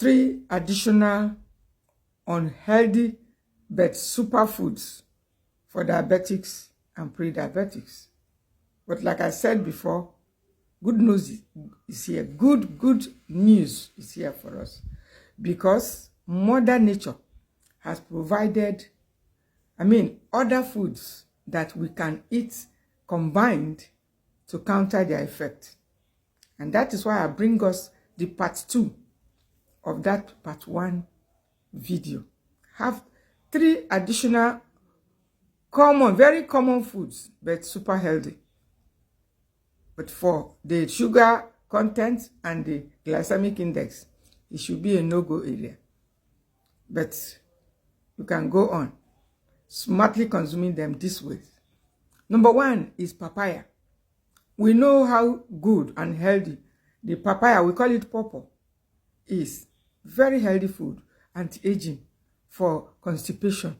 3 additional unhealthy but superfoods for diabetics and pre-diabetics. But like I said before, good news is here. Good news is here for us, because Mother Nature has provided, other foods that we can eat combined to counter their effect. And that is why I bring us the part 2 of that part 1 video. Have 3 additional very common foods, but super healthy. But for the sugar content and the glycemic index, it should be a no-go area. But you can go on smartly consuming them this way. Number 1 is papaya. We know how good and healthy the papaya, we call it pawpaw, is. Very healthy food, anti-aging, for constipation,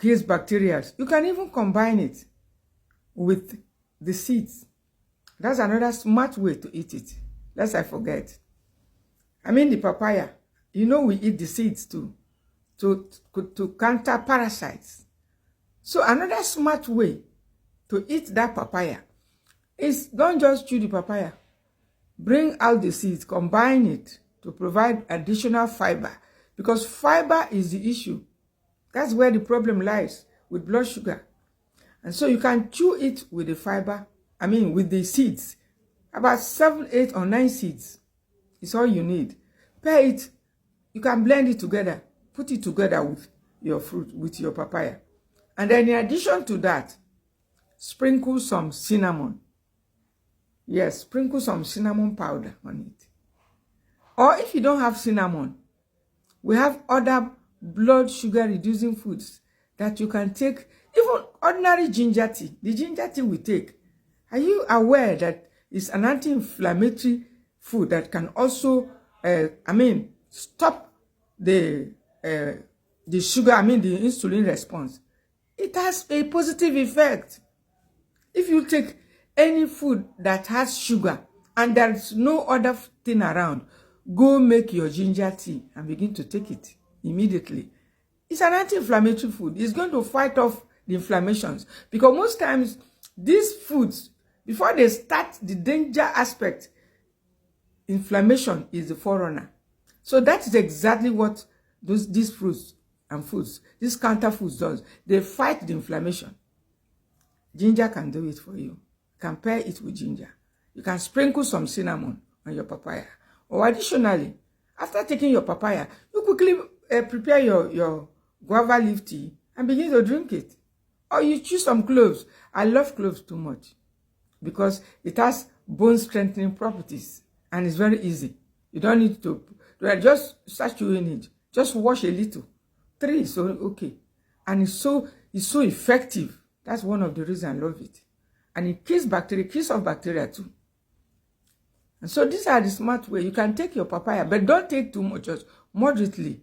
kills bacteria. You can even combine it with the seeds. That's another smart way to eat it, lest I forget. The papaya, we eat the seeds too, to counter parasites. So another smart way to eat that papaya is, don't just chew the papaya. Bring out the seeds, combine it to provide additional fiber, because fiber is the issue. That's where the problem lies with blood sugar. And so you can chew it with the fiber, with the seeds. About 7, 8, or 9 seeds is all you need. Pair it, you can blend it together, put it together with your fruit, with your papaya. And then in addition to that, sprinkle some cinnamon. Yes, sprinkle some cinnamon powder on it. Or if you don't have cinnamon, we have other blood sugar reducing foods that you can take. Even ordinary ginger tea. The ginger tea we take, are you aware that it's an anti-inflammatory food that can also, stop the sugar, the insulin response? It has a positive effect. If you take any food that has sugar and there's no other thing around, go make your ginger tea and begin to take it immediately. It's an anti-inflammatory food. It's going to fight off the inflammations, because most times these foods, before they start the danger aspect, inflammation is the forerunner. So that is exactly what these fruits and foods, these counter foods does. They fight the inflammation. Ginger can do it for you. Compare it with ginger. You can sprinkle some cinnamon on your papaya. Or additionally, after taking your papaya, you quickly prepare your guava leaf tea and begin to drink it. Or you choose some cloves. I love cloves too much because it has bone strengthening properties and it's very easy. You don't need to just start chewing it. Just wash a little. 3 is so okay. And it's so effective. That's one of the reasons I love it. And it kills off bacteria too. And so these are the smart way. You can take your papaya, but don't take too much, just moderately.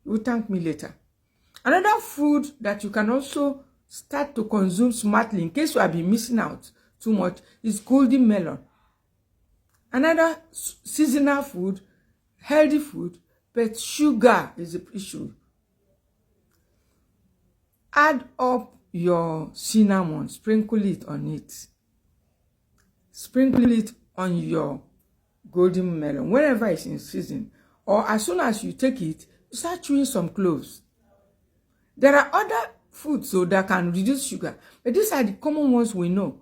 You will thank me later. Another food that you can also start to consume smartly, in case you have been missing out too much, is golden melon. Another seasonal food, healthy food, but sugar is the issue. Add up your cinnamon, sprinkle it on it. Sprinkle it on your golden melon whenever it's in season, or as soon as you take it, you start chewing some cloves. There are other foods that can reduce sugar, but these are the common ones we know.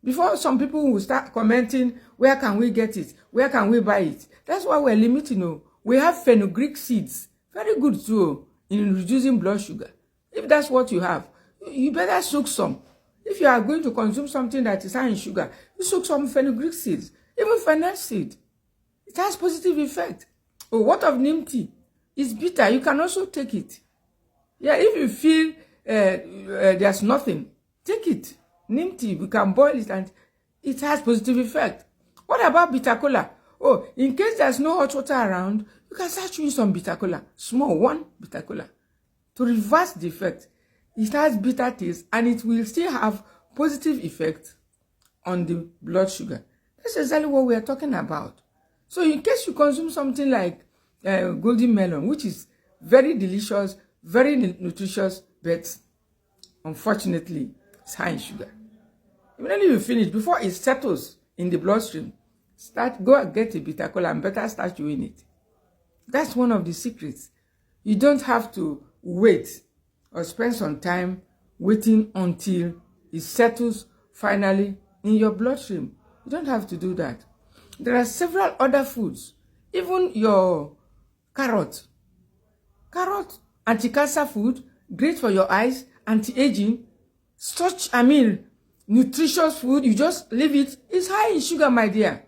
Before some people will start commenting, where can we get it? Where can we buy it? That's why we're limiting. We have fenugreek seeds, very good too in reducing blood sugar. If that's what you have, you better soak some. If you are going to consume something that is high in sugar, you soak some fenugreek seeds, even fennel seed. It has positive effect. Oh, what of neem tea? It's bitter. You can also take it. Yeah, if you feel there's nothing, take it. Neem tea, we can boil it and it has positive effect. What about bitter cola? Oh, in case there's no hot water around, you can start chewing some bitter cola. Small, 1 bitter cola. To reverse the effect. It has bitter taste and it will still have positive effect on the blood sugar. That's exactly what we are talking about. So in case you consume something like golden melon, which is very delicious, very nutritious, but unfortunately, it's high in sugar. Immediately you finish, before it settles in the bloodstream, go and get a bitter cola and better start chewing it. That's one of the secrets. You don't have to wait or spend some time waiting until it settles finally in your bloodstream. You don't have to do that. There are several other foods, even your carrot, anti-cancer food, great for your eyes, anti-aging, such, nutritious food. You just leave it. It's high in sugar, my dear.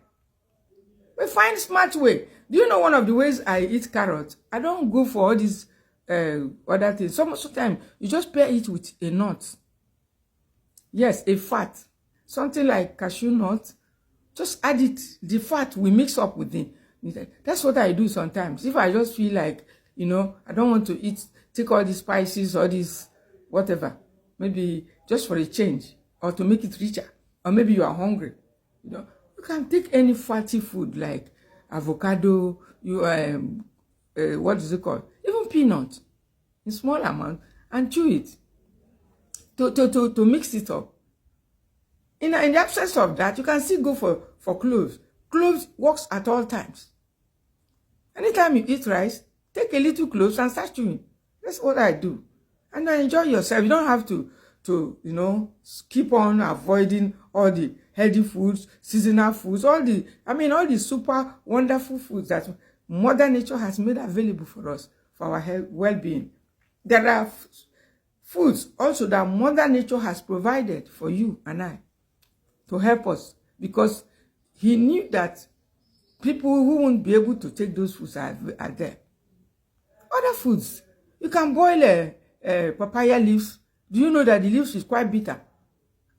We find smart way. Do you know one of the ways I eat carrot? I don't go for all these other things. Sometimes you just pair it with a nut. Yes, a fat. Something like cashew nut. Just add it. The fat we mix up with it. That's what I do sometimes. If I just feel like, I don't want to take all these spices or this whatever. Maybe just for a change or to make it richer. Or maybe you are hungry. You can take any fatty food like avocado, what is it called? Even peanut in small amount and chew it to mix it up. In the absence of that, you can still go for cloves. Cloves works at all times. Anytime you eat rice, take a little cloves and start chewing. That's what I do. And enjoy yourself. You don't have to keep on avoiding all the healthy foods, seasonal foods, all the super wonderful foods that Mother Nature has made available for us, for our health, well-being. There are foods also that Mother Nature has provided for you and I to help us, because he knew that people who won't be able to take those foods are there. Other foods, you can boil papaya leaves. Do you know that the leaves is quite bitter?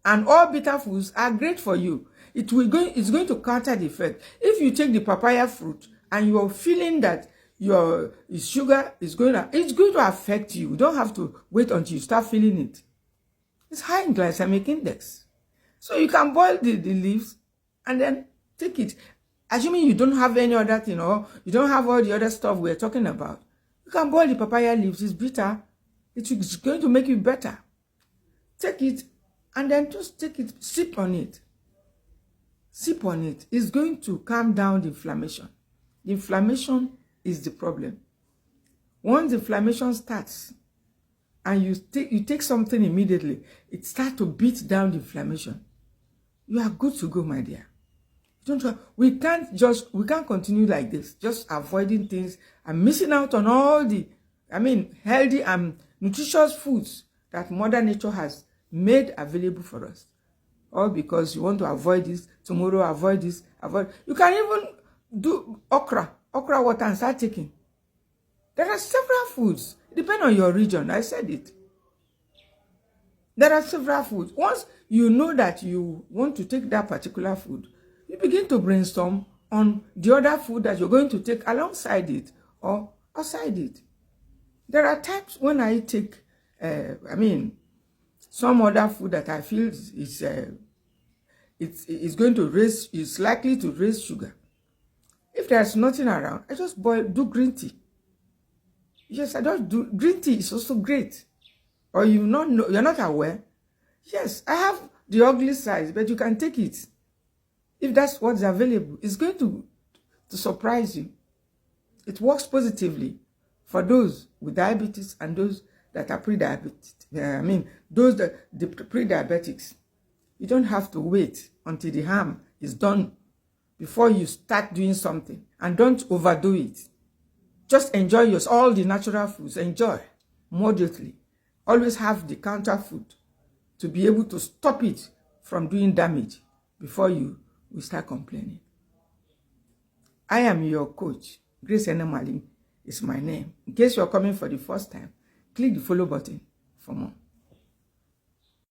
And all bitter foods are great for you. It's going to counter the effect. If you take the papaya fruit and you are feeling that your sugar it's going to affect you. You don't have to wait until you start feeling it. It's high in glycemic index. So you can boil the leaves and then take it. Assuming you don't have any other thing, or you don't have all the other stuff we're talking about, you can boil the papaya leaves. It's bitter. It's going to make you better. Take it and then just take it, sip on it. Sip on it. It's going to calm down the inflammation. The inflammation is the problem. Once the inflammation starts and you take something immediately, it starts to beat down the inflammation. You are good to go, my dear. We can't continue like this, just avoiding things and missing out on all the, healthy and nutritious foods that Mother Nature has made available for us. All because you want to avoid this, tomorrow avoid this, You can even do okra water and start taking. There are several foods, depending on your region. I said it. There are several foods. Once you know that you want to take that particular food, you begin to brainstorm on the other food that you're going to take alongside it or outside it. There are times when I take, some other food that I feel is likely to raise sugar. If there's nothing around, I just do green tea. Yes, I don't do green tea. Is also great. Or you're not aware. Yes, I have the ugly size, but you can take it. If that's what's available, it's going to surprise you. It works positively for those with diabetes and those that are pre-diabetic. The pre-diabetics. You don't have to wait until the harm is done before you start doing something. And don't overdo it. Just enjoy all the natural foods. Enjoy moderately. Always have the counter food to be able to stop it from doing damage before you will start complaining. I am your coach. Grace Enemali is my name. In case you're coming for the first time, click the follow button for more.